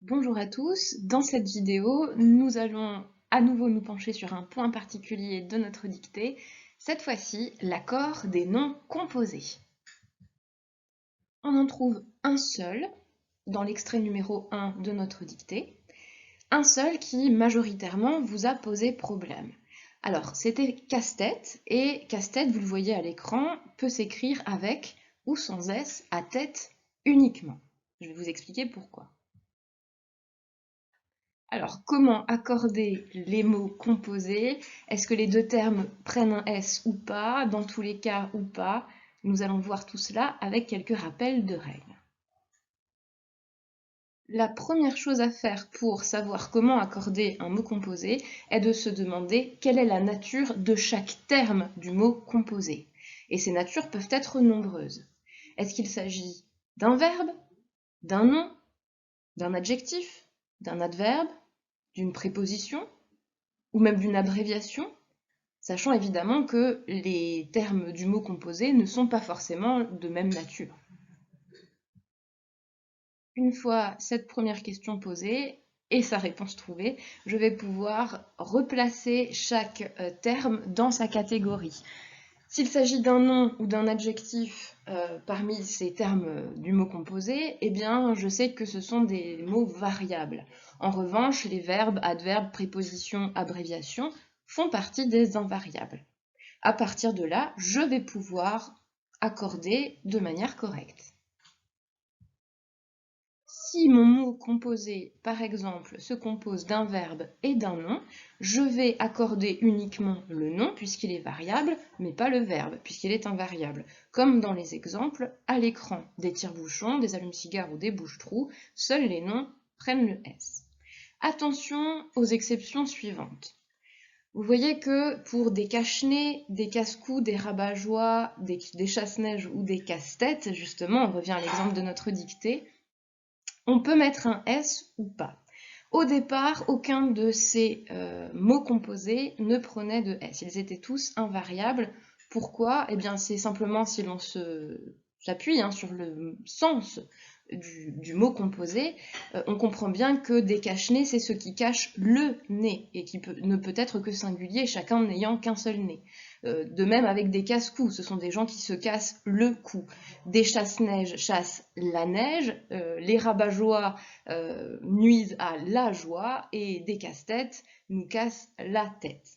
Bonjour à tous, dans cette vidéo, nous allons à nouveau nous pencher sur un point particulier de notre dictée, cette fois-ci l'accord des noms composés. On en trouve un seul dans l'extrait numéro 1 de notre dictée, un seul qui majoritairement vous a posé problème. Alors c'était casse-tête, et casse-tête, vous le voyez à l'écran, peut s'écrire avec ou sans S à tête uniquement. Je vais vous expliquer pourquoi. Alors, comment accorder les mots composés? Est-ce que les deux termes prennent un S ou pas? Dans tous les cas ou pas? Nous allons voir tout cela avec quelques rappels de règles. La première chose à faire pour savoir comment accorder un mot composé est de se demander quelle est la nature de chaque terme du mot composé. Et ces natures peuvent être nombreuses. Est-ce qu'il s'agit d'un verbe, d'un nom, d'un adjectif, d'un adverbe, d'une préposition, ou même d'une abréviation, sachant évidemment que les termes du mot composé ne sont pas forcément de même nature. Une fois cette première question posée et sa réponse trouvée, je vais pouvoir replacer chaque terme dans sa catégorie. S'il s'agit d'un nom ou d'un adjectif parmi ces termes du mot composé, eh bien, je sais que ce sont des mots variables. En revanche, les verbes, adverbes, prépositions, abréviations font partie des invariables. À partir de là, je vais pouvoir accorder de manière correcte. Si mon mot composé, par exemple, se compose d'un verbe et d'un nom, je vais accorder uniquement le nom puisqu'il est variable, mais pas le verbe puisqu'il est invariable. Comme dans les exemples à l'écran, des tire-bouchons, des allumes-cigares ou des bouches-trous, seuls les noms prennent le S. Attention aux exceptions suivantes. Vous voyez que pour des cache-nez, des casse-cou, des rabat-joie, des chasse-neige ou des casse-tête, justement, on revient à l'exemple de notre dictée, on peut mettre un S ou pas. Au départ, aucun de ces mots composés ne prenait de S. Ils étaient tous invariables. Pourquoi? Eh bien, c'est simplement si l'on s'appuie sur le sens du mot composé, on comprend bien que des cache-nez, c'est ce qui cache le nez, et qui ne peut être que singulier, chacun n'ayant qu'un seul nez. De même avec des casse-cou, ce sont des gens qui se cassent le cou. Des chasse-neige chassent la neige, les rabat-joie nuisent à la joie, et des casse-têtes nous cassent la tête.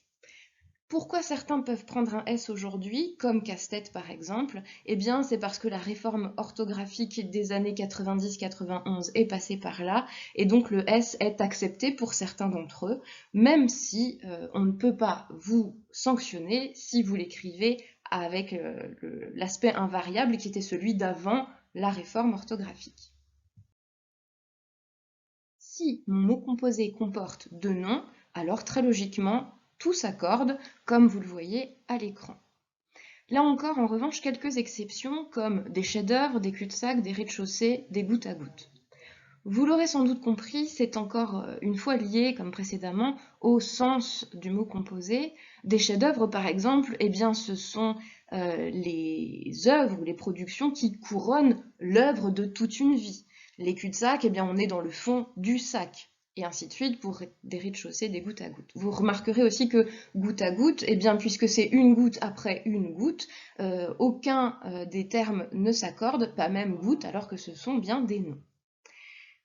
Pourquoi certains peuvent prendre un S aujourd'hui, comme casse-tête par exemple? Eh bien, c'est parce que la réforme orthographique des années 90-91 est passée par là, et donc le S est accepté pour certains d'entre eux, même si on ne peut pas vous sanctionner si vous l'écrivez avec l'aspect invariable qui était celui d'avant la réforme orthographique. Si mon mot composé comporte deux noms, alors très logiquement, tout s'accorde, comme vous le voyez à l'écran. Là encore, en revanche, quelques exceptions, comme des chefs-d'œuvre, des cul-de-sac, des rez-de-chaussée, des gouttes à gouttes. Vous l'aurez sans doute compris, c'est encore une fois lié, comme précédemment, au sens du mot composé. Des chefs-d'œuvre, par exemple, eh bien, ce sont les œuvres ou les productions qui couronnent l'œuvre de toute une vie. Les cul-de-sac, eh bien, on est dans le fond du sac, et ainsi de suite pour des rez-de-chaussée, des gouttes à gouttes. Vous remarquerez aussi que goutte à goutte, eh bien, puisque c'est une goutte après une goutte, aucun des termes ne s'accorde, pas même goutte, alors que ce sont bien des noms.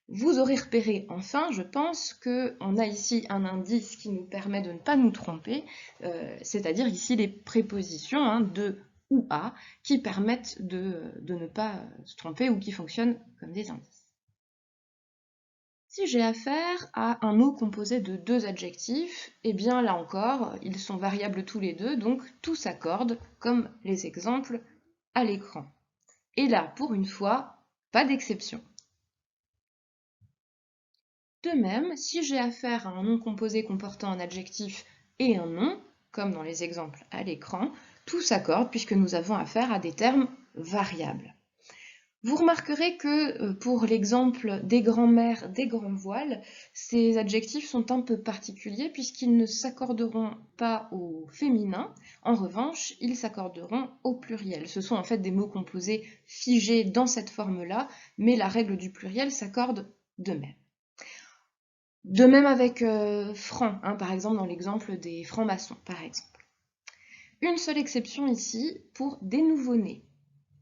Vous aurez repéré enfin, je pense, qu'on a ici un indice qui nous permet de ne pas nous tromper, c'est-à-dire ici les prépositions de ou à qui permettent de ne pas se tromper ou qui fonctionnent comme des indices. Si j'ai affaire à un mot composé de deux adjectifs, eh bien là encore, ils sont variables tous les deux, donc tout s'accorde, comme les exemples à l'écran. Et là, pour une fois, pas d'exception. De même, si j'ai affaire à un nom composé comportant un adjectif et un nom, comme dans les exemples à l'écran, tout s'accorde puisque nous avons affaire à des termes variables. Vous remarquerez que pour l'exemple des grands-mères, des grands voiles, ces adjectifs sont un peu particuliers puisqu'ils ne s'accorderont pas au féminin, en revanche, ils s'accorderont au pluriel. Ce sont en fait des mots composés figés dans cette forme-là, mais la règle du pluriel s'accorde de même. De même avec franc, hein, par exemple dans l'exemple des francs-maçons, par exemple. Une seule exception ici pour des nouveaux-nés.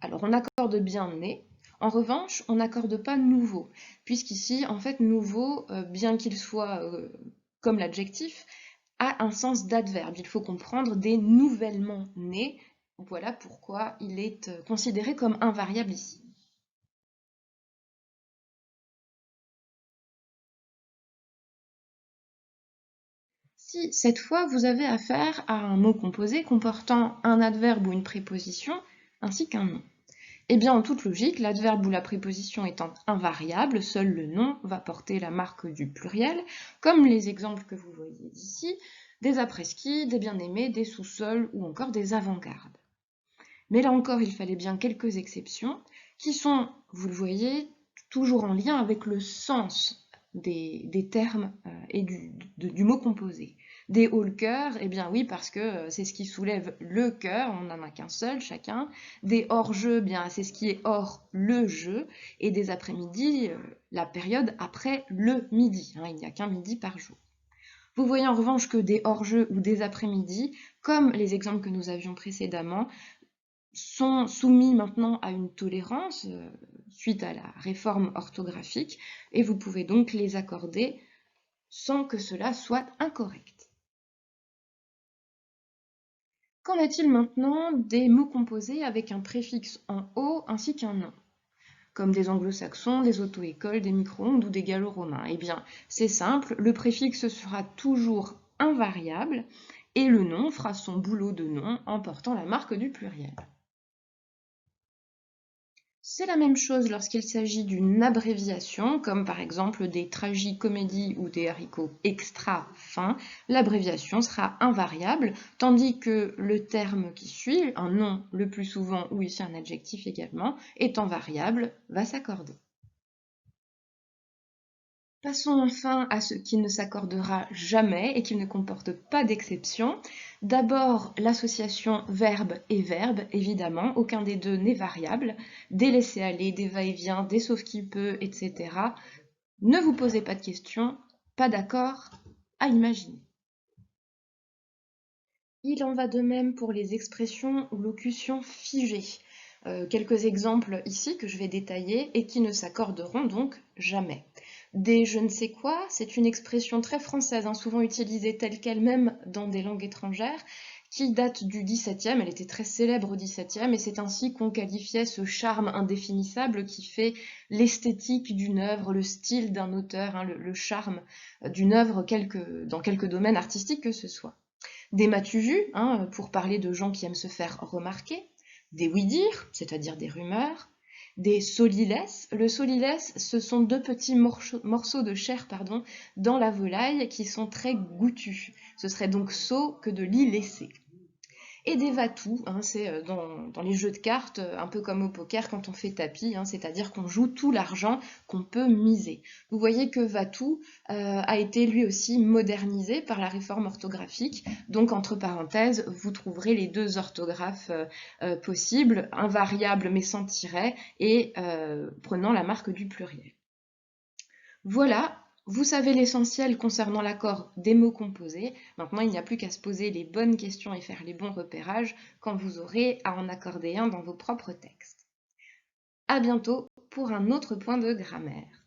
Alors on accorde bien né, en revanche on n'accorde pas nouveau, puisqu'ici en fait nouveau, bien qu'il soit comme l'adjectif, a un sens d'adverbe. Il faut comprendre des nouvellement nés, voilà pourquoi il est considéré comme invariable ici. Si cette fois vous avez affaire à un mot composé comportant un adverbe ou une préposition, ainsi qu'un nom. Eh bien, en toute logique, l'adverbe ou la préposition étant invariable, seul le nom va porter la marque du pluriel, comme les exemples que vous voyez ici, des après-ski, des bien-aimés, des sous-sols ou encore des avant-gardes. Mais là encore, il fallait bien quelques exceptions, qui sont, vous le voyez, toujours en lien avec le sens des termes et du mot composé. Des hauts le cœur, eh bien oui, parce que c'est ce qui soulève le cœur, on n'en a qu'un seul chacun. Des hors-jeux, bien c'est ce qui est hors le jeu. Et des après-midi, la période après le midi, hein, il n'y a qu'un midi par jour. Vous voyez en revanche que des hors-jeux ou des après-midi, comme les exemples que nous avions précédemment, sont soumis maintenant à une tolérance suite à la réforme orthographique et vous pouvez donc les accorder sans que cela soit incorrect. Qu'en est-il maintenant des mots composés avec un préfixe en O ainsi qu'un nom, comme des anglo-saxons, des auto-écoles, des micro-ondes ou des gallo-romains? Eh bien, c'est simple, le préfixe sera toujours invariable et le nom fera son boulot de nom en portant la marque du pluriel. C'est la même chose lorsqu'il s'agit d'une abréviation, comme par exemple des tragicomédies ou des haricots extra fins. L'abréviation sera invariable, tandis que le terme qui suit, un nom le plus souvent ou ici un adjectif également, étant variable, va s'accorder. Passons enfin à ce qui ne s'accordera jamais et qui ne comporte pas d'exception. D'abord, l'association verbe et verbe, évidemment, aucun des deux n'est variable. Des laissés-aller, des va-et-vient, des sauf qui peut, etc. Ne vous posez pas de questions, pas d'accord à imaginer. Il en va de même pour les expressions ou locutions figées. Quelques exemples ici que je vais détailler et qui ne s'accorderont donc jamais. Des je ne sais quoi, c'est une expression très française, hein, souvent utilisée telle qu'elle même dans des langues étrangères, qui date du XVIIe, elle était très célèbre au XVIIe, et c'est ainsi qu'on qualifiait ce charme indéfinissable qui fait l'esthétique d'une œuvre, le style d'un auteur, hein, le charme d'une œuvre dans quelque domaine artistique que ce soit. Des m'as-tu vu, hein, pour parler de gens qui aiment se faire remarquer, des oui-dire, c'est-à-dire des rumeurs, des solilès. Le solilès, ce sont deux petits morceaux de chair dans la volaille qui sont très goûtus. Ce serait donc sot que de l'y laisser. Et des va-tout, hein, c'est dans les jeux de cartes, un peu comme au poker quand on fait tapis, hein, c'est-à-dire qu'on joue tout l'argent qu'on peut miser. Vous voyez que va-tout a été lui aussi modernisé par la réforme orthographique, donc entre parenthèses, vous trouverez les deux orthographes possibles, invariable mais sans tiret, et prenant la marque du pluriel. Voilà, vous savez l'essentiel concernant l'accord des mots composés. Maintenant, il n'y a plus qu'à se poser les bonnes questions et faire les bons repérages quand vous aurez à en accorder un dans vos propres textes. À bientôt pour un autre point de grammaire.